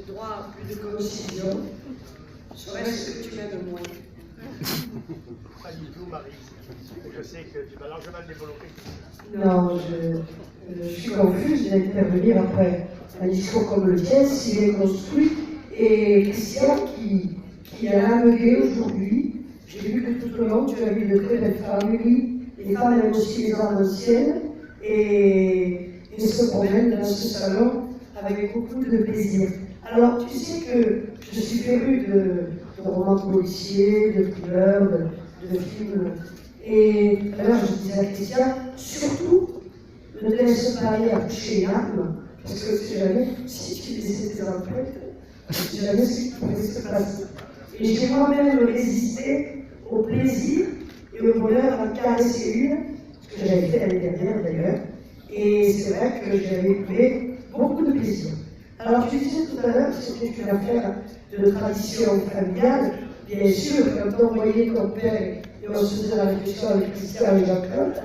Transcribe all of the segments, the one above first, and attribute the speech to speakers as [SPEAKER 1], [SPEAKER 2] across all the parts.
[SPEAKER 1] droit à plus de concision. Serait-ce que tu m'aimes moins?
[SPEAKER 2] Pas du tout, Marie. Je sais que tu vas largement développer.
[SPEAKER 3] Non, je suis confuse d'intervenir après un discours comme le tien, s'il est construit. Et Christian, qui a amené aujourd'hui, j'ai vu que tout au long, tu as vu de très belles femmes, les femmes aiment aussi les âmes anciennes, et se promènent dans ce salon avec beaucoup de plaisir. Alors, tu sais que je suis férue de romans policiers, de thrillers, de films. Et alors, je disais à Christian, surtout, ne te laisse pas aller à toucher une arme, parce que si jamais, si tu laissais tes empreintes, si jamais ce qui pourrait se passer. Et j'ai moi-même résisté au plaisir et au bonheur d'en caresser une, ce que j'avais fait l'année dernière d'ailleurs. Et c'est vrai que j'avais éprouvé beaucoup de plaisir. Alors, tu disais tout à l'heure que c'était une affaire de tradition familiale. Bien sûr, quand on voyait ton père, et on se faisait la réflexion avec Christian et Jean-Claude,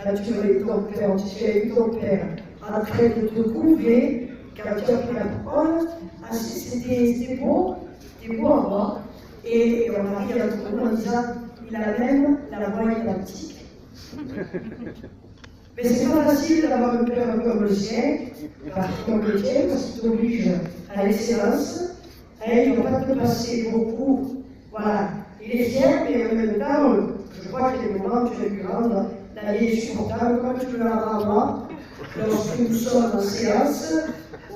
[SPEAKER 3] quand tu avais eu ton père en train de te couver, quand tu as pris la parole, c'était beau à voir. Et on a ri entre nous en disant, il a même la voix identique. Mais c'est pas facile d'avoir un père comme le sien, comme le tien, parce qu'il t'oblige à l'excellence. Et il ne va pas te passer beaucoup. Voilà. Il est fier, mais en même temps, je crois qu'il y a des moments où tu as pu rendre la vie insupportable, comme tu me l'as rendu à moi, lorsque nous sommes en séance,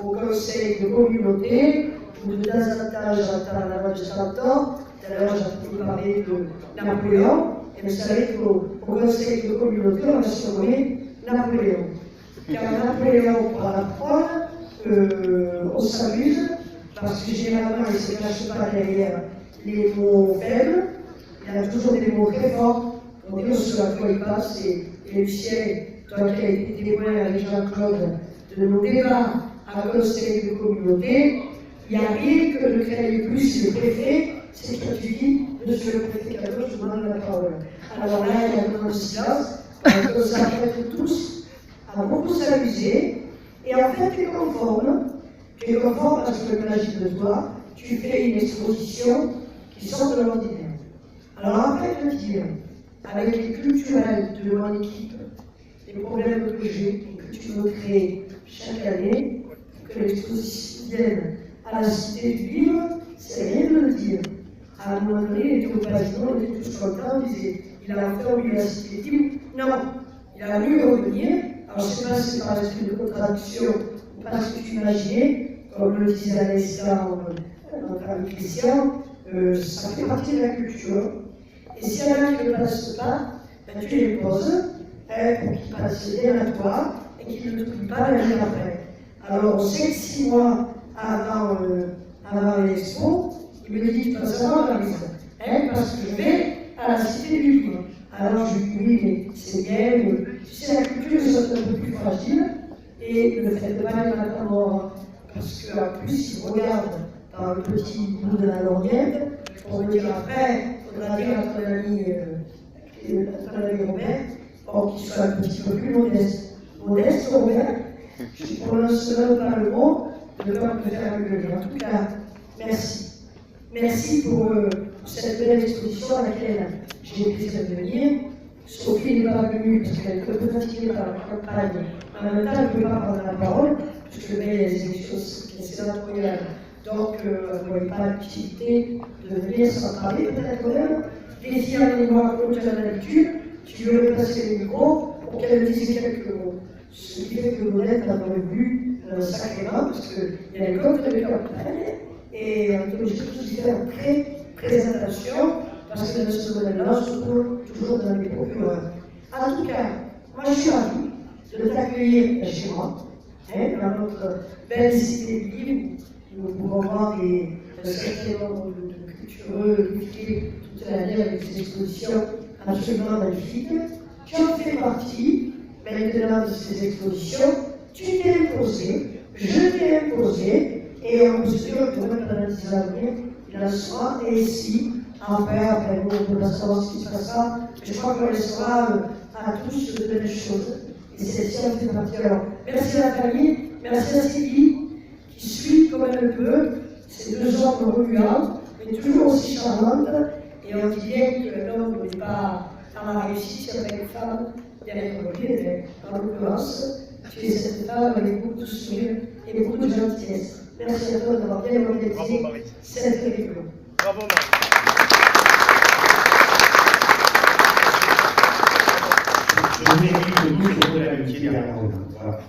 [SPEAKER 3] au conseil de communauté, où de temps en temps j'entends la voix de Santon. Tout à l'heure, j'ai entendu parler de Napoléon. Et vous savez qu'au conseil de communauté, on a surnommé Napoléon. Quand Napoléon prend la parole, on s'amuse, parce que généralement, il ne se cache pas derrière les mots faibles, il y a toujours des mots très forts. On dit ce à quoi il passe, et Lucien, toi qui as été témoin avec Jean-Claude de nos débats à conseil de communauté, il n'y a rien que ne craigne plus le préfet, c'est ce que tu dis, monsieur le préfet Cadeau, je vous demande la parole. Alors là, il y a un moment de silence, on s'arrête tous à beaucoup s'amuser, et en fait, tu es conforme parce que le magie de toi, tu fais une exposition qui sort de l'ordinaire. Alors après de dire, avec les culturels de mon équipe, les problèmes que j'ai et que tu me crées chaque année, que l'exposition vienne à la Cité du Livre, c'est rien de le dire. À un moment donné, il était au pavillon, on était tous contents, on disait, il a enfin oublié la Cité du Livre. Non, il a voulu revenir. Alors je ne sais pas si c'est par l'esprit de contradiction ou parce que tu imaginais, comme le disait à l'instant notre ami Christian, ça fait partie de la culture. Et s'il y en a qui ne passent pas, ben, tu les poses pour qu'ils passent bien à toi et qu'ils ne t'oublient pas l'année après. Alors on sait que 6 mois avant l'expo, il me dit de toute façon dans la maison, parce que je vais à la Cité du Livre. Alors je lui dis oui, mais c'est bien, mais tu sais, la culture est un peu plus fragile et ne faites pas les attendre. Parce qu'en plus, il regarde par le petit bout de la lorgnette pour me dire après, il faudra dire à ton ami Robert, pour qu'il soit un petit peu plus modeste. Modeste, Robert, je prononce même pas le mot, de peur de me faire engueuler. En tout cas, merci. Merci pour cette belle exposition à laquelle j'ai eu plaisir de venir. Sophie n'est pas venue parce qu'elle est un peu fatiguée par la campagne. En même temps, elle ne peut pas prendre la parole, parce que les élections, c'est sénatoriales. Donc, vous ne voyez pas l'utilité de venir s'entraver, peut-être même. Défier en mémoire comme tu as l'habitude, tu veux me passer le micro pour qu'elle dise quelques mots. Ce qui fait que Monette a voulu sacrément, parce qu'il y a les codes de campagne, et on est obligé de tous y faire très attention, parce que dans ce modèle-là, on se trouve toujours dans les procureurs. En tout cas, moi je suis ravie de t'accueillir chez moi, dans notre belle Cité du Livre, où nous pouvons voir un certain nombre de cultureux illustrés toute l'année avec des expositions absolument magnifiques. Tu en fais partie maintenant de ces expositions, tu t'es imposé, je t'ai imposé, et on peut se dire que même dans les 10 ans à venir, il en sera, et ici, après nous, on ne peut pas savoir ce qui se passera, mais je crois qu'on laissera à tous de belles choses. Et celle-ci en fait partie. Alors, merci à la famille, merci à Sylvie, qui suit comme elle le peut, ces deux hommes remuants, mais toujours aussi charmantes. Et on dit bien que l'homme n'est pas dans la réussite, c'est avec une femme derrière lui. Mais en l'occurrence, tu es cette femme avec beaucoup de sourire et beaucoup de gentillesse. Merci à toi d'avoir bien organisé cette réunion.
[SPEAKER 2] Bravo Marie.
[SPEAKER 4] Je vous invite tous à l'amitié à la parole. Voilà.